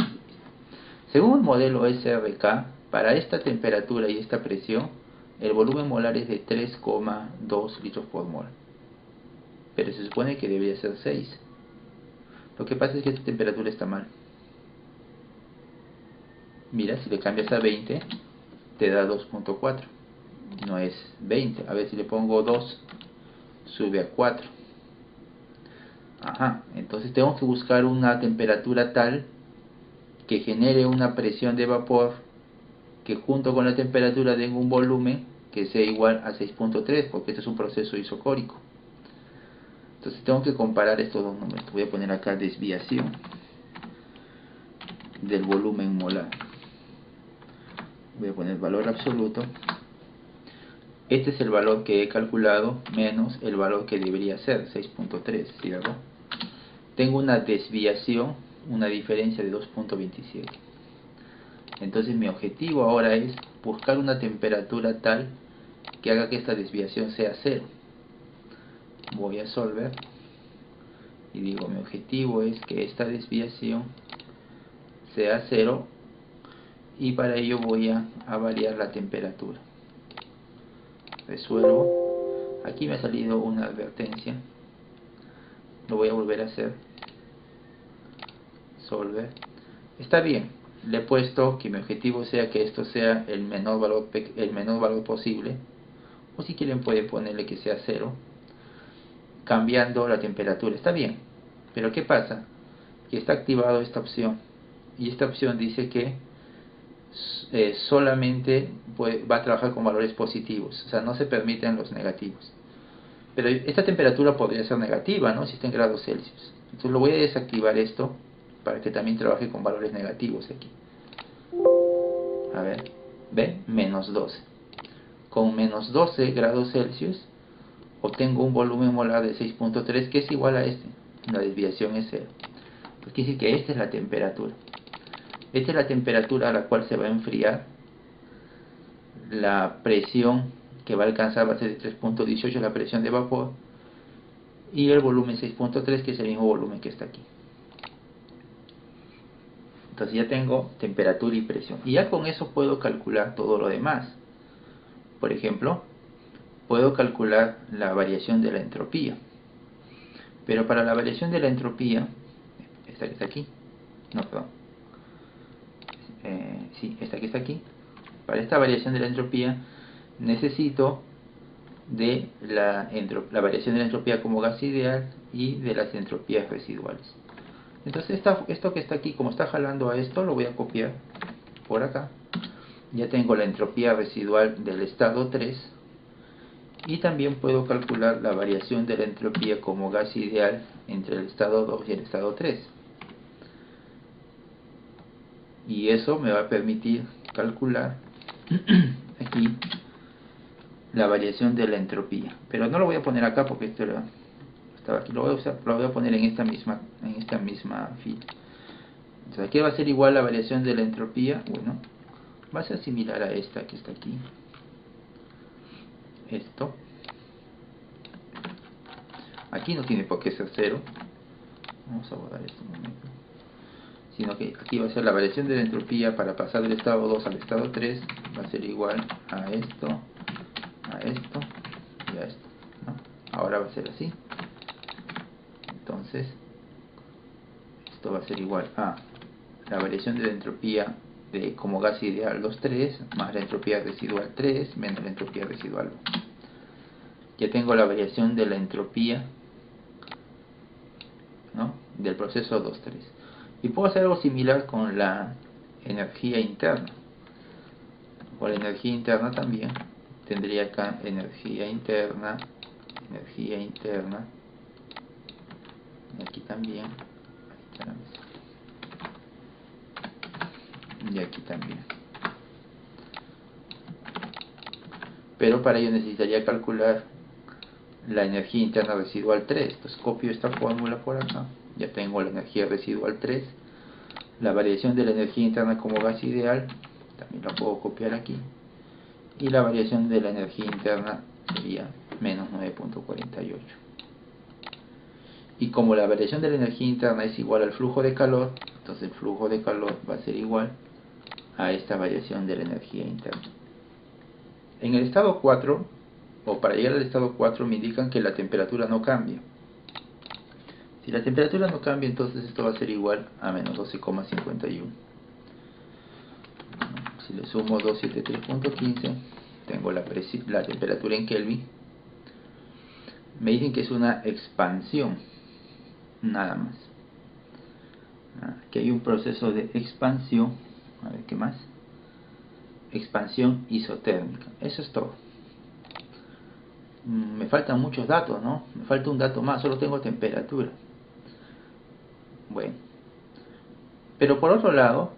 Según el modelo SRK, para esta temperatura y esta presión, el volumen molar es de 3,2 litros por mol. Pero se supone que debería ser 6. Lo que pasa es que esta temperatura está mal. Mira, si le cambias a 20, te da 2,4. No es 20. A ver si le pongo 2, sube a 4. Ajá, entonces tengo que buscar una temperatura tal que genere una presión de vapor que junto con la temperatura tenga un volumen que sea igual a 6,3, porque este es un proceso isocórico. Entonces tengo que comparar estos dos números. Voy a poner acá desviación del volumen molar. Voy a poner valor absoluto. Este es el valor que he calculado menos el valor que debería ser, 6,3, ¿cierto? Tengo una desviación, una diferencia de 2,27. Entonces mi objetivo ahora es buscar una temperatura tal que haga que esta desviación sea 0. Voy a Solver y digo, mi objetivo es que esta desviación sea 0, y para ello voy a variar la temperatura. Resuelvo. Aquí me ha salido una advertencia. Lo voy a volver a hacer. Solver. Está bien. Le he puesto que mi objetivo sea que esto sea el menor valor posible. O si quieren pueden ponerle que sea 0. Cambiando la temperatura. Está bien. Pero ¿qué pasa? Que está activado esta opción. Y esta opción dice que solamente va a trabajar con valores positivos. O sea, no se permiten los negativos. Pero esta temperatura podría ser negativa, ¿no? Si está en grados Celsius. Entonces lo voy a desactivar esto para que también trabaje con valores negativos aquí. A ver, ¿ve? Menos 12. Con menos 12 grados Celsius obtengo un volumen molar de 6.3 que es igual a este. La desviación es 0. Pues quiere decir que esta es la temperatura. Esta es la temperatura a la cual se va a enfriar. La presión que va a alcanzar va a ser de 3.18, la presión de vapor. Y el volumen 6.3, que es el mismo volumen que está aquí. Entonces ya tengo temperatura y presión. Y ya con eso puedo calcular todo lo demás. Por ejemplo, puedo calcular la variación de la entropía. Pero para la variación de la entropía, esta que está aquí, no, perdón. Sí, esta que está aquí. Para esta variación de la entropía necesito de la variación de la entropía como gas ideal y de las entropías residuales. Entonces esto que está aquí, como está jalando a esto, lo voy a copiar por acá. Ya tengo la entropía residual del estado 3 y también puedo calcular la variación de la entropía como gas ideal entre el estado 2 y el estado 3. Y eso me va a permitir calcular aquí la variación de la entropía. Pero no lo voy a poner acá porque esto estaba aquí. Lo voy a poner en esta misma fila. Entonces aquí va a ser igual la variación de la entropía. Bueno, va a ser similar a esta que está aquí. Esto. Aquí no tiene por qué ser 0. Vamos a borrar esto un momento. Sino que aquí va a ser la variación de la entropía para pasar del estado 2 al estado 3. Va a ser igual a esto y a esto, ¿no? Ahora va a ser así. Entonces, esto va a ser igual a la variación de la entropía de como gas ideal 2,3 más la entropía residual 3 menos la entropía residual 1. Ya tengo la variación de la entropía, ¿no?, del proceso 2,3. Y puedo hacer algo similar con la energía interna. Con la energía interna también tendría acá energía interna, y aquí también, y aquí también. Pero para ello necesitaría calcular la energía interna residual 3. Entonces copio esta fórmula por acá. Ya tengo la energía residual 3. La variación de la energía interna como gas ideal también la puedo copiar aquí. Y la variación de la energía interna sería menos 9.48. Y como la variación de la energía interna es igual al flujo de calor, entonces el flujo de calor va a ser igual a esta variación de la energía interna. En el estado 4, o para llegar al estado 4, me indican que la temperatura no cambia. Si la temperatura no cambia, entonces esto va a ser igual a menos 12,51. Si le sumo 273.15, tengo la temperatura en Kelvin. Me dicen que es una expansión, nada más. Aquí hay un proceso de expansión. A ver, ¿qué más? Expansión isotérmica. Eso es todo. Me faltan muchos datos, ¿no? Me falta un dato más, solo tengo temperatura. Bueno. Pero por otro lado,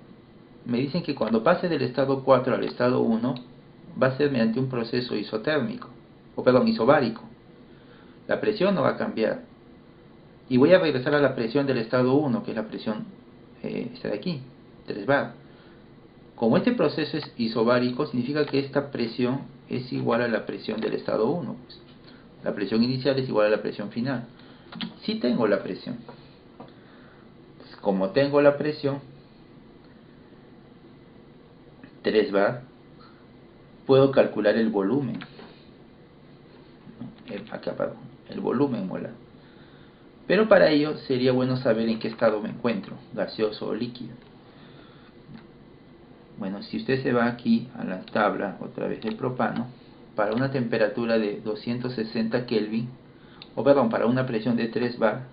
me dicen que cuando pase del estado 4 al estado 1, va a ser mediante un proceso isotérmico, isobárico. La presión no va a cambiar. Y voy a regresar a la presión del estado 1, que es la presión esta de aquí, 3 bar. Como este proceso es isobárico, significa que esta presión es igual a la presión del estado 1. Pues. La presión inicial es igual a la presión final. Si tengo la presión. Pues como tengo la presión, 3 bar, puedo calcular el volumen. El volumen molar. Pero para ello sería bueno saber en qué estado me encuentro, gaseoso o líquido. Bueno, si usted se va aquí a la tabla otra vez del propano, para una temperatura de 260 Kelvin, para una presión de 3 bar,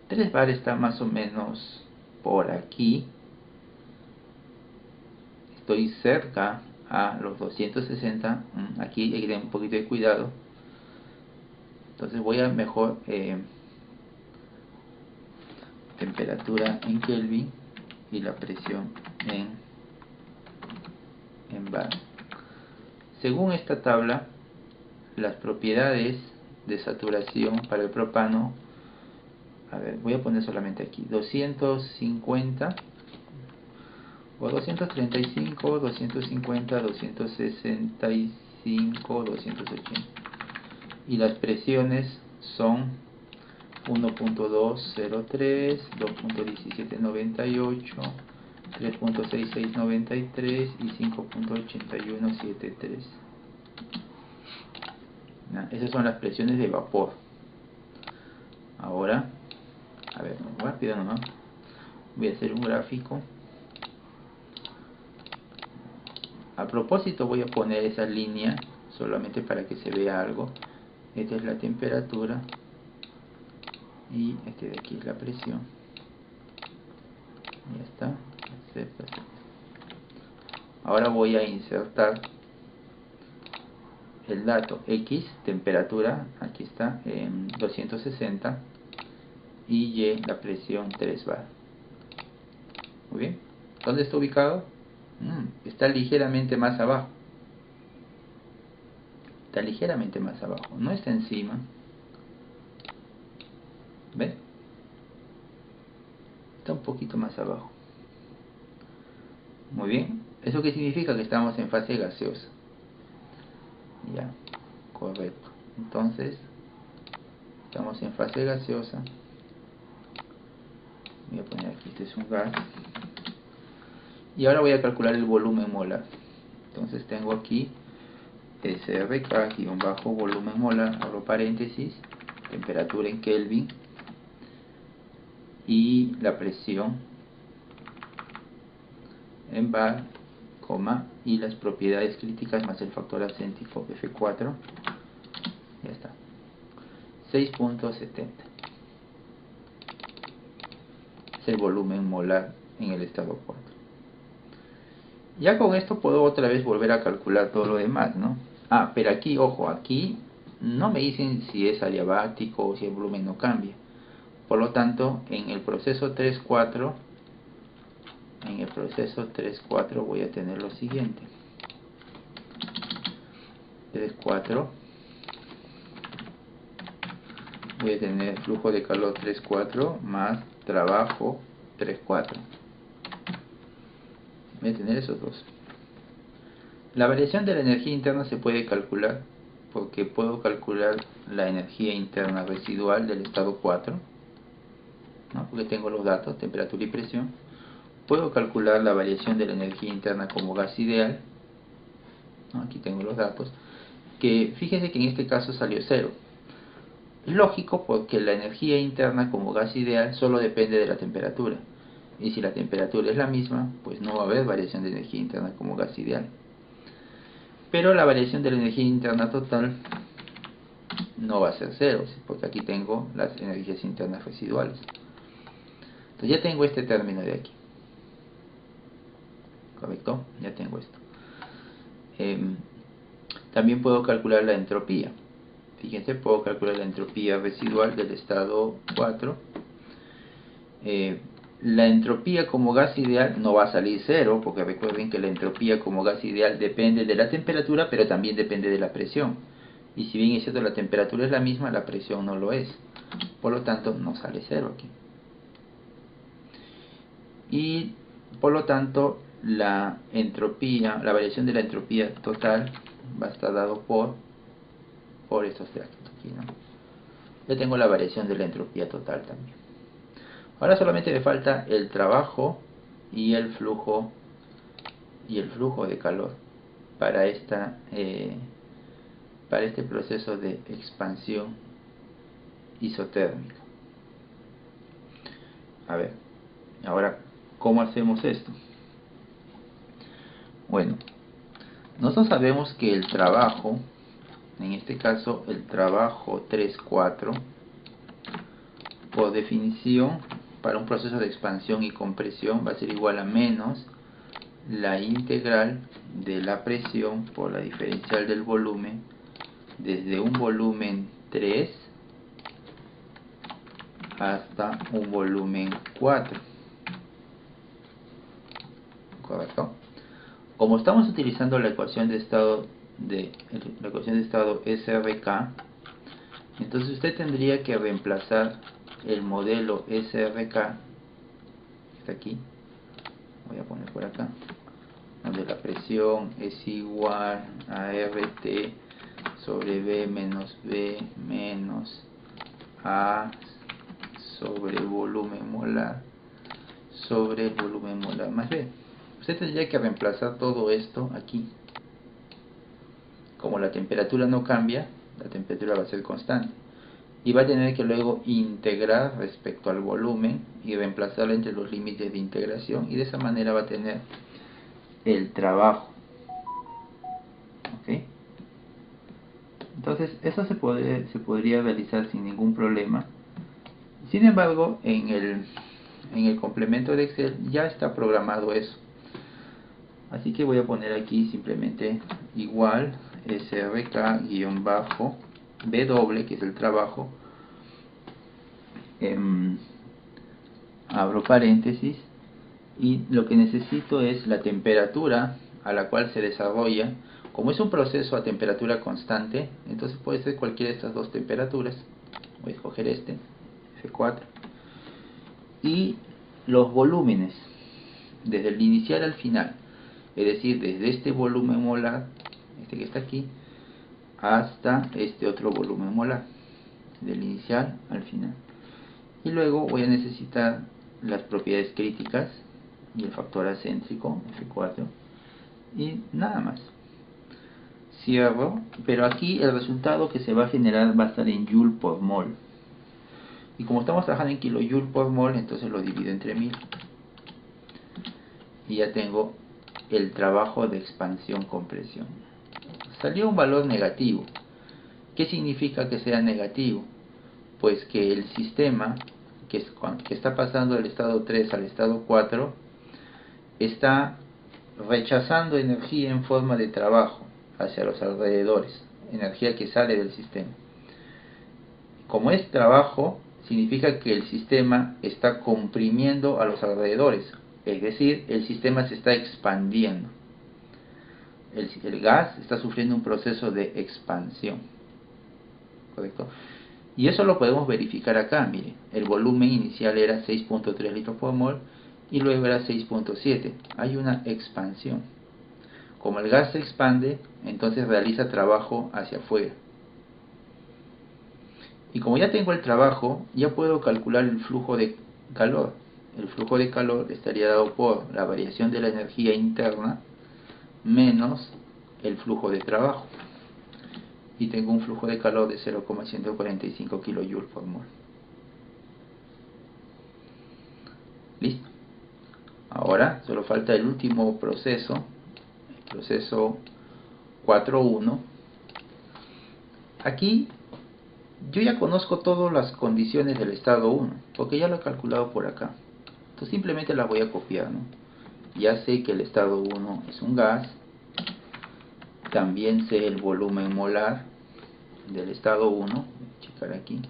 3 bar está más o menos por aquí. Estoy cerca a los 260, aquí hay que tener un poquito de cuidado. Entonces voy a mejor temperatura en Kelvin y la presión en bar. Según esta tabla, las propiedades de saturación para el propano, a ver, voy a poner solamente aquí 250 o 235, 250, 265, 280, y las presiones son 1.203, 2.1798, 3.6693 y 5.8173. Esas son las presiones de vapor. Ahora, a ver, rápido nomás, voy a hacer un gráfico. A propósito, voy a poner esa línea solamente para que se vea algo. Esta es la temperatura y este de aquí es la presión. Ya está. Acepta. Ahora voy a insertar el dato X, temperatura, aquí está, en 260, y Y, la presión 3 bar. Muy bien. ¿Dónde está ubicado? Está ligeramente más abajo. Está ligeramente más abajo. No está encima. ¿Ven? Está un poquito más abajo. Muy bien. ¿Eso qué significa? Que estamos en fase gaseosa. Ya, correcto. Entonces, estamos en fase gaseosa. Voy a poner aquí, este es un gas. Y ahora voy a calcular el volumen molar. Entonces tengo aquí SRK-volumen molar, abro paréntesis, temperatura en Kelvin y la presión en bar, coma, y las propiedades críticas más el factor acéntico F4. Ya está. 6.70 es el volumen molar en el estado 4. Ya con esto puedo otra vez volver a calcular todo lo demás, ¿no? Pero aquí, ojo, aquí no me dicen si es adiabático o si el volumen no cambia. Por lo tanto, en el proceso 3.4, voy a tener lo siguiente. 3.4, voy a tener flujo de calor 3.4 más trabajo 3.4. Voy a tener esos dos. La variación de la energía interna se puede calcular porque puedo calcular la energía interna residual del estado 4, ¿no? Porque tengo los datos, temperatura y presión. Puedo calcular la variación de la energía interna como gas ideal, ¿no? Aquí tengo los datos, que fíjense que en este caso salió 0. Es lógico porque la energía interna como gas ideal solo depende de la temperatura, y si la temperatura es la misma, pues no va a haber variación de energía interna como gas ideal. Pero la variación de la energía interna total no va a ser 0, porque aquí tengo las energías internas residuales. Entonces ya tengo este término de aquí. ¿Correcto? Ya tengo esto. También puedo calcular la entropía. Fíjense, puedo calcular la entropía residual del estado 4. La entropía como gas ideal no va a salir 0, porque recuerden que la entropía como gas ideal depende de la temperatura, pero también depende de la presión. Y si bien es cierto la temperatura es la misma, la presión no lo es. Por lo tanto, no sale 0 aquí. Y por lo tanto, la entropía, la variación de la entropía total va a estar dado por estos de aquí, ¿no? Ya tengo la variación de la entropía total también. Ahora solamente me falta el trabajo y el flujo de calor para este proceso de expansión isotérmica. A ver, ahora, ¿cómo hacemos esto? Bueno, nosotros sabemos que el trabajo, en este caso el trabajo 3.4, por definición, para un proceso de expansión y compresión va a ser igual a menos la integral de la presión por la diferencial del volumen desde un volumen 3 hasta un volumen 4. ¿Correcto? Como estamos utilizando la ecuación de estado SRK, entonces usted tendría que reemplazar el modelo SRK, que está aquí, voy a poner por acá, donde la presión es igual a RT sobre B menos B menos A sobre el volumen molar sobre el volumen molar más B. Usted tendría que reemplazar todo esto aquí. Como la temperatura no cambia, la temperatura va a ser constante. Y va a tener que luego integrar respecto al volumen y reemplazarlo entre los límites de integración. Y de esa manera va a tener el trabajo. ¿Ok? Entonces, eso se podría realizar sin ningún problema. Sin embargo, en el complemento de Excel ya está programado eso. Así que voy a poner aquí simplemente igual SRK-B doble, que es el trabajo, abro paréntesis, y lo que necesito es la temperatura a la cual se desarrolla. Como es un proceso a temperatura constante, entonces puede ser cualquiera de estas dos temperaturas. Voy a escoger este, F4, y los volúmenes desde el inicial al final, es decir, desde este volumen molar, este que está aquí, hasta este otro volumen molar, del inicial al final. Y luego voy a necesitar las propiedades críticas y el factor acéntrico, F4, y nada más. Cierro, pero aquí el resultado que se va a generar va a estar en Joule por mol. Y como estamos trabajando en kilojoule por mol, entonces lo divido entre 1000. Y ya tengo el trabajo de expansión-compresión. Salió un valor negativo. ¿Qué significa que sea negativo? Pues que el sistema que está pasando del estado 3 al estado 4 está rechazando energía en forma de trabajo hacia los alrededores, energía que sale del sistema. Como es trabajo, significa que el sistema está comprimiendo a los alrededores, es decir, el sistema se está expandiendo. El gas está sufriendo un proceso de expansión. ¿Correcto? Y eso lo podemos verificar acá. Mire, el volumen inicial era 6.3 litros por mol y luego era 6.7. Hay una expansión. Como el gas se expande, entonces realiza trabajo hacia afuera. Y como ya tengo el trabajo, ya puedo calcular el flujo de calor. El flujo de calor estaría dado por la variación de la energía interna menos el flujo de trabajo. Y tengo un flujo de calor de 0,145 kJ por mol. Listo. Ahora solo falta el último proceso, el proceso 4.1. Aquí yo ya conozco todas las condiciones del estado 1, porque ya lo he calculado por acá. Entonces simplemente las voy a copiar, ¿no? Ya sé que el estado 1 es un gas. También sé el volumen molar del estado 1. Voy a checar aquí.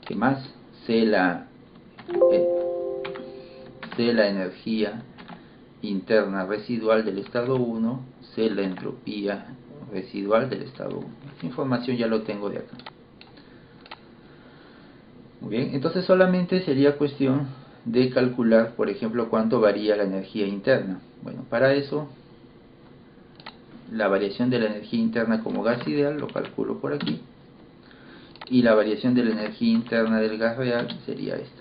¿Qué más? Sé la energía interna residual del estado 1. Sé la entropía residual del estado 1. Esta información ya lo tengo de acá. Muy bien, entonces solamente sería cuestión de calcular, por ejemplo, cuánto varía la energía interna. Bueno, para eso la variación de la energía interna como gas ideal lo calculo por aquí, y la variación de la energía interna del gas real sería esta.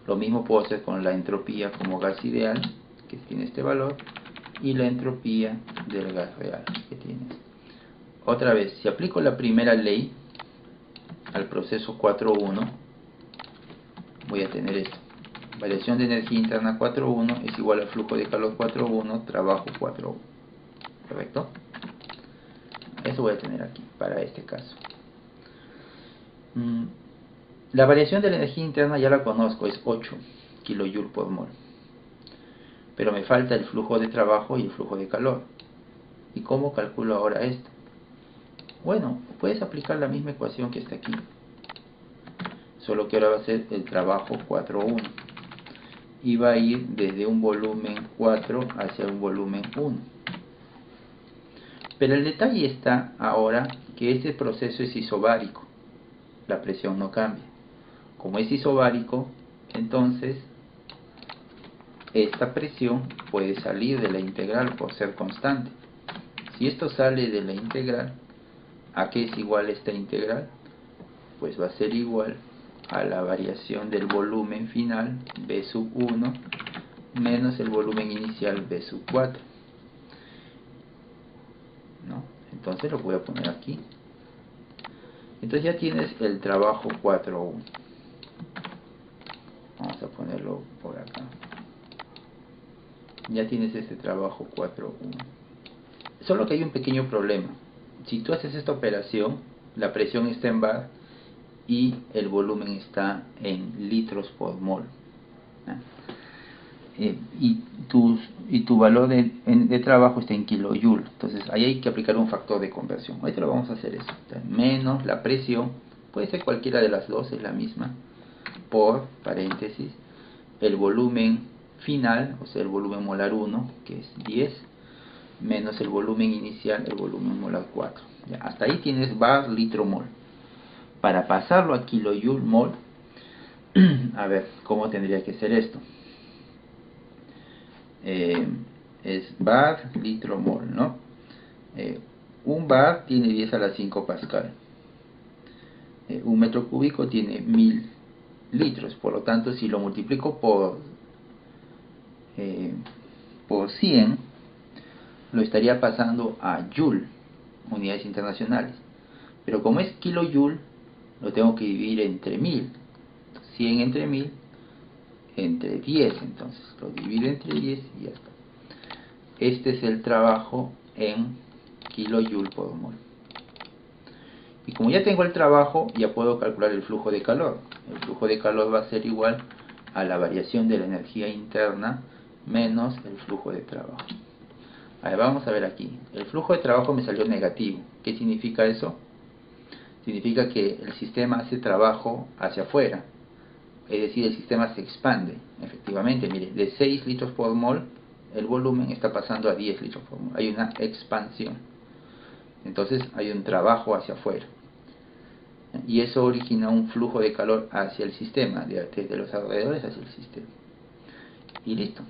Lo mismo puedo hacer con la entropía como gas ideal, que tiene este valor, y la entropía del gas real, que tiene este. Otra vez, si aplico la primera ley al proceso 4.1, voy a tener esto. Variación de energía interna 4.1 es igual al flujo de calor 4.1, trabajo 4.1. ¿Correcto? Eso voy a tener aquí, para este caso. La variación de la energía interna ya la conozco, es 8 kJ por mol. Pero me falta el flujo de trabajo y el flujo de calor. ¿Y cómo calculo ahora esto? Bueno, puedes aplicar la misma ecuación que está aquí. solo que ahora va a ser el trabajo 4-1 y va a ir desde un volumen 4 hacia un volumen 1. Pero el detalle está ahora que este proceso es isobárico, la presión no cambia. Como es isobárico, entonces esta presión puede salir de la integral por ser constante. Si esto sale de la integral, ¿a qué es igual esta integral? Pues va a ser igual a la variación del volumen final B sub 1 menos el volumen inicial B sub 4. ¿No? Entonces lo voy a poner aquí. Entonces ya tienes el trabajo 4-1. Vamos a ponerlo por acá. Ya tienes este trabajo 4-1. Solo que hay un pequeño problema. Si tú haces esta operación, la presión está en bar y el volumen está en litros por mol. Y tu valor de trabajo está en kilojoule. Entonces ahí hay que aplicar un factor de conversión. Ahorita lo vamos a hacer eso. Menos la presión, puede ser cualquiera de las dos, es la misma, por paréntesis el volumen final, o sea el volumen molar 1, que es 10, menos el volumen inicial, el volumen molar 4. Ya, hasta ahí tienes bar litro mol. Para pasarlo a kilojoule mol, a ver, ¿cómo tendría que ser esto? Es bar litro mol, ¿no? Un bar tiene 10 a la 5 pascal. Un metro cúbico tiene 1000 litros. Por lo tanto, si lo multiplico por 100, lo estaría pasando a joule, unidades internacionales. Pero como es kilojoule, lo tengo que dividir entre 1000. 100 entre 1000 entre 10, entonces lo divido entre 10 y ya está. Este es el trabajo en kilojoule por mol. Y como ya tengo el trabajo, ya puedo calcular el flujo de calor. El flujo de calor va a ser igual a la variación de la energía interna menos el flujo de trabajo. A ver, vamos a ver aquí. El flujo de trabajo me salió negativo. ¿Qué significa eso? Significa que el sistema hace trabajo hacia afuera. Es decir, el sistema se expande. Efectivamente, mire, de 6 litros por mol, el volumen está pasando a 10 litros por mol. Hay una expansión. Entonces hay un trabajo hacia afuera. Y eso origina un flujo de calor hacia el sistema, desde los alrededores hacia el sistema. Y listo.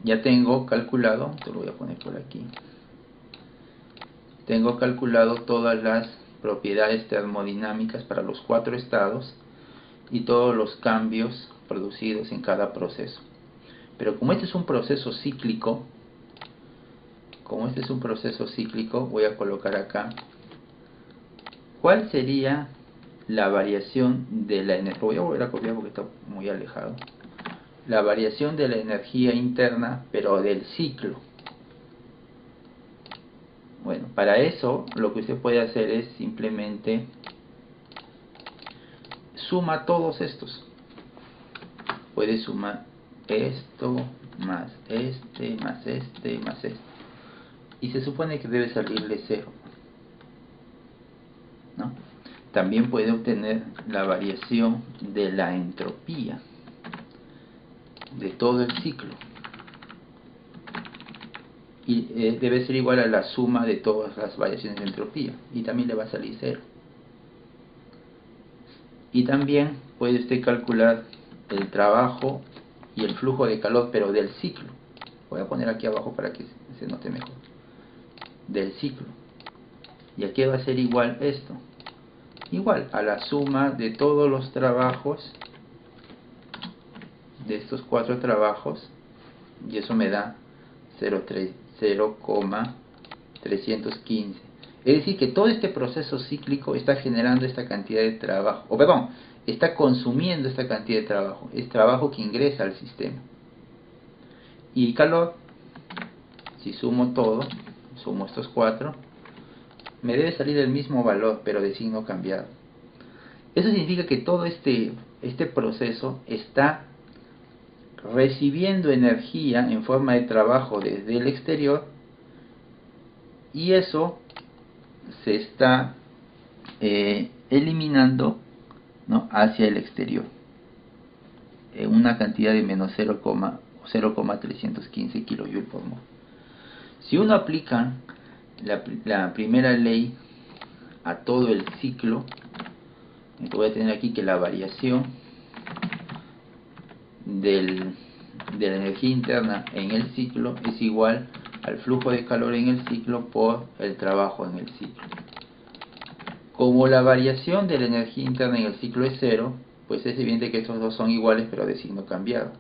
Ya tengo calculado, te lo voy a poner por aquí. Tengo calculado todas las propiedades termodinámicas para los 4 estados y todos los cambios producidos en cada proceso. Pero como este es un proceso cíclico, voy a colocar acá cuál sería la variación de la energía. Voy a volver a copiar porque está muy alejado. La variación de la energía interna, pero del ciclo. Bueno, para eso lo que usted puede hacer es simplemente suma todos estos. Puede sumar esto, más este, más este, más este. Y se supone que debe salirle 0. ¿No? También puede obtener la variación de la entropía de todo el ciclo. Y debe ser igual a la suma de todas las variaciones de entropía. Y también le va a salir 0. Y también puede usted calcular el trabajo y el flujo de calor, pero del ciclo. Voy a poner aquí abajo para que se note mejor. Del ciclo. ¿Y a qué va a ser igual esto? Igual a la suma de todos los trabajos, de estos 4 trabajos, y eso me da 0,315. Es decir, que todo este proceso cíclico está generando esta cantidad de trabajo, o perdón, está consumiendo esta cantidad de trabajo. Es trabajo que ingresa al sistema. Y el calor, si sumo todo, sumo estos 4, me debe salir el mismo valor, pero de signo cambiado. Eso significa que todo este proceso está recibiendo energía en forma de trabajo desde el exterior, y eso se está eliminando ¿no?, hacia el exterior en una cantidad de menos 0,315 kJ por mol. Si uno aplica la primera ley a todo el ciclo, voy a tener aquí que la variación de la energía interna en el ciclo es igual al flujo de calor en el ciclo por el trabajo en el ciclo. Como la variación de la energía interna en el ciclo es cero, pues es evidente que estos dos son iguales pero de signo cambiado.